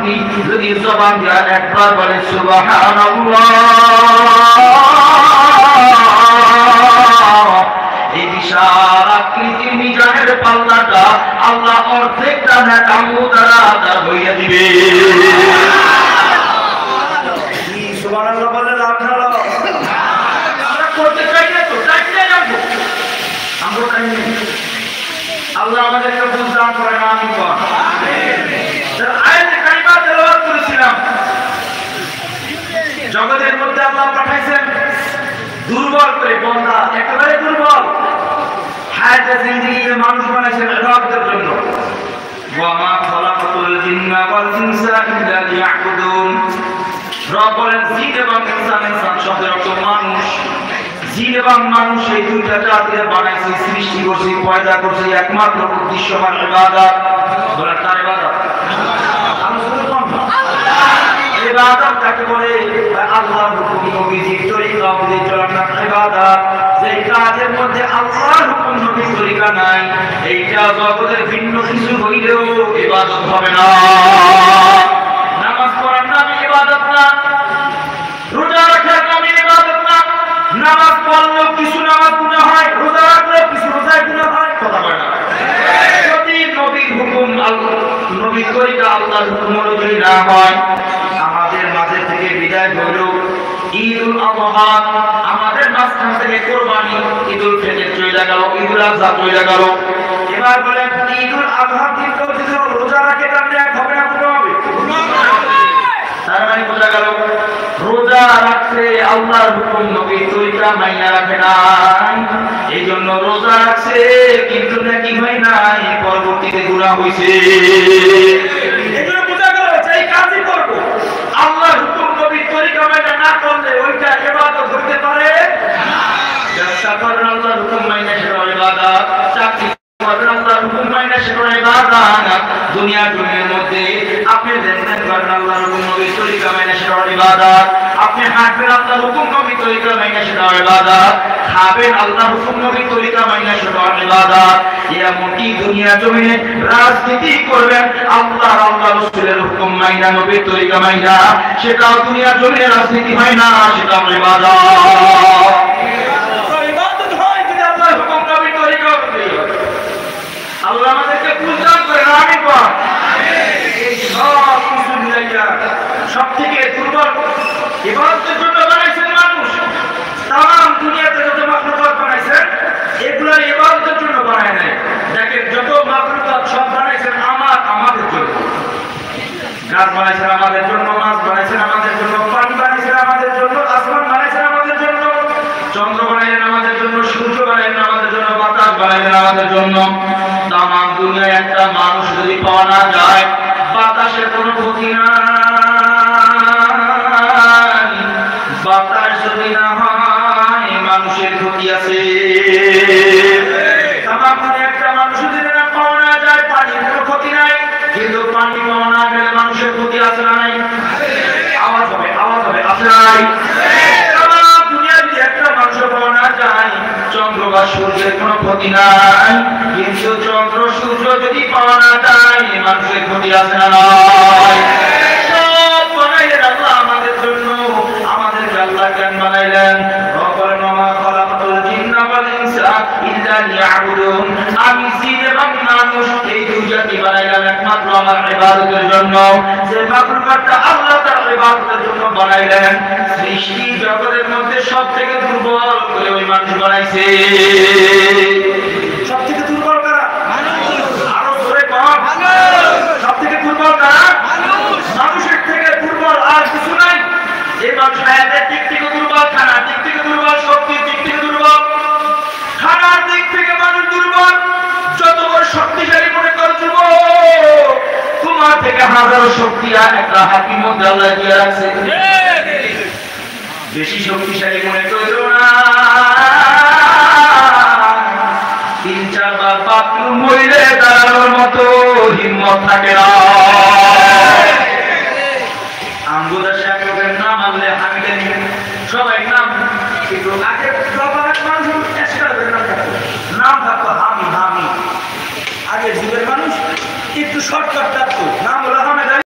নবী যদি জবান দিয়ে একবার বলে সুবহানাল্লাহ, এই বিশাল আকৃতির মিজানের পাল্লাটা আল্লাহ অর্ধেকটা আমু দ্বারা আদা হইয়া দিবে। সুবহানাল্লাহ বলে লাভ হলো। আমরা করতে চাই না তো, চাইতে যাবো আমরা চাই না। আল্লাহ আমাদেরকে বুঝদান করে না। আমি কোন আয়াতে কারিমা তেলাওয়াত করেছিলাম, জগতের মধ্যে আল্লাহ পাঠাইছেন দুর্বল করে, বান্দা একেবারে দুর্বল, হায়াতে জিন্দেগিতে মানুষ বানাইছেন ইবাদতের জন্য। ওয়া মা খালাকাতুল জিন্না ওয়াল ইনসা ইল্লা লিয়াবুদুন। রব বলেন জিন এবং ইনসান, ইনসান শব্দের অর্থ মানুষ। জিন এবং মানুষ এই দুইটা জাতিকে বানাইছে, সৃষ্টি করছে, পয়দা করছে একমাত্র উদ্দেশ্য হল ইবাদত। বলেন তার ইবাদত। ইবাদত কাকে বলে? আল্লাহর হুকুম নবীজির তরিকা অনুযায়ী চলার নাম ইবাদত। যে কাজের মধ্যে আল্লাহর হুকুম নবীর তরিকা নাই, এইটা জগতের ভিন্ন কিছু হইলেও ইবাদত হবে না। নামাজ পড়ার নাম ইবাদত না, রোজা রাখার নাম ইবাদত না। নামাজ পড়লেও কিছু নামাজ গুনাহ হয়, রোজা রাখলেও কিছু রোজায় গুনাহ হয়। কথা বলে না। যদি নবীর হুকুম নবীর তরিকা আল্লাহর হুকুম অনুযায়ী না হয়, আমাদের মাঝে থেকে বিদায় হলো ঈদুল আযহা, আমাদের মাঝখান থেকে কুরবানি, ঈদুল ফিতর চলে গেল, ঈদুল আযহা চলে গেল। এবার বলেন ঈদুল আযহার দিন তো যদি রোজা রাখে তাহলে এক হবে না, পুরো হবে। তার মানে বোঝা গেল রোজা রাখছে আল্লাহর হুকুম নবীর তরিকা মাইনা রাখে নাই, এই জন্য রোজা রাখছে কিন্তু নাকি হয় নাই, পরবর্তীতে গুনাহ হইছে। এগুলো বোঝা গেল যেই কাজই করব আল্লাহর হুকুম নবীর তরিকা মাইনা না করলে ওইটা ইবাদত হতে পারে না। ব্যবসা করেন আল্লাহর হুকুম মাইনা সেটা ইবাদত, চাকরি করেন আল্লাহর হুকুম মাইনা সেটা ইবাদত। দুনিয়ার মধ্যে আপনি লেনদেন করেন আল্লাহর হুকুম নবীর তরিকা মাইনা সেটা ইবাদত, আপনি হাঁটবেন আল্লাহর হুকুম নবীর তরিকা মাইনা সেটা ইবাদত, খাবেন আল্লাহর হুকুম নবীর তরিকা মাইনা সেটা ইবাদত। এমনকি দুনিয়া জমিনে রাজনীতি করবেন আল্লাহ রাসূলের হুকুম মাইনা নবীর তরিকা মাইনা, সেটাও দুনিয়া জমিনে রাজনীতি হয় না, সেটা ইবাদত। ইবাদত হয় যদি আল্লাহর হুকুম নবীর তরিকা অনুযায়ী। আল্লাহ আমাদেরকে বুঝদান করে না। আমি কোন এই সব কিছু মিলাইয়া সবথেকে দুর্বল ইবাদতের জন্য বানাইছেন মানুষ। তাম দুনিয়াতে যত মাখলুকাত বানাইছেন এগুলো ইবাদতের জন্য বানায় নাই। দেখেন যত মাখলুকাত সব বানাইছেন আমাদের জন্য। গাছ বানাইছেন আমাদের জন্য, মাছ বানাইছেন আমাদের জন্য, পানি বানাইছেন আমাদের জন্য, আসমান বানাইছেন আমাদের জন্য, চন্দ্র বানাইলেন আমাদের জন্য, সূর্য বানাইলেন আমাদের জন্য, বাতাস বানাইলেন আমাদের জন্য। তাম দুনিয়ায় একটা মানুষ যদি পাওয়া না যায়, বাতাসের কোনো ক্ষতি নাই, বাতাস যদি না হয় মানুষের ক্ষতি আছে। একটা মানুষ যদি না পাওয়া না যায়, পানির কোনো ক্ষতি নাই, কিন্তু পানি পাওয়া না গেলে মানুষের ক্ষতি আছে না নাই? আওয়াজ হবে, আওয়াজ হবে, আছে নাই? দুনিয়ার যদি একটা মানুষ পাওয়া না যায়, চন্দ্র বা সূর্যের কোনো ক্ষতি নাই, কিন্তু চন্দ্র সূর্য যদি পাওয়া না যায় মানুষের ক্ষতি আছে না নাই? সব বানাইলেন আল্লাহ আমাদের জন্য। আমাদেরকে আল্লাহ কেন বানাইলেন? আমি জিন এবং মানুষ এই দুই জাতি বানাইলাম একমাত্র আমার ইবাদতের জন্য। যে মাখলুকাতটা আল্লাহ তার ইবাদতের জন্য বানাইলেন, সৃষ্টি জগতের মধ্যে সব থেকে দুর্বল করে ওই মানুষ বানাইছে। সব থেকে দুর্বল কারা? আরো জোরে কম। সব থেকে দুর্বল কারা? মানুষের থেকে দুর্বল আর কিছু নাই। এই মানুষ হায়াতের দিক থেকে দুর্বল, খানার দিক থেকে দুর্বল, শক্তির দিক থেকে দুর্বল। খানার দিক থেকে মানুষ দুর্বল, যত বড় শক্তিশালী মনে করছো তোমার থেকে হাজারো শক্তি আর একটা হাতির মধ্যে আল্লাহ দিয়ে রাখছে। বেশি শক্তিশালী মনে করো না, 3-4 বার বাথরুম হইলে দাঁড়ানোর মতো হিম্মত থাকে না।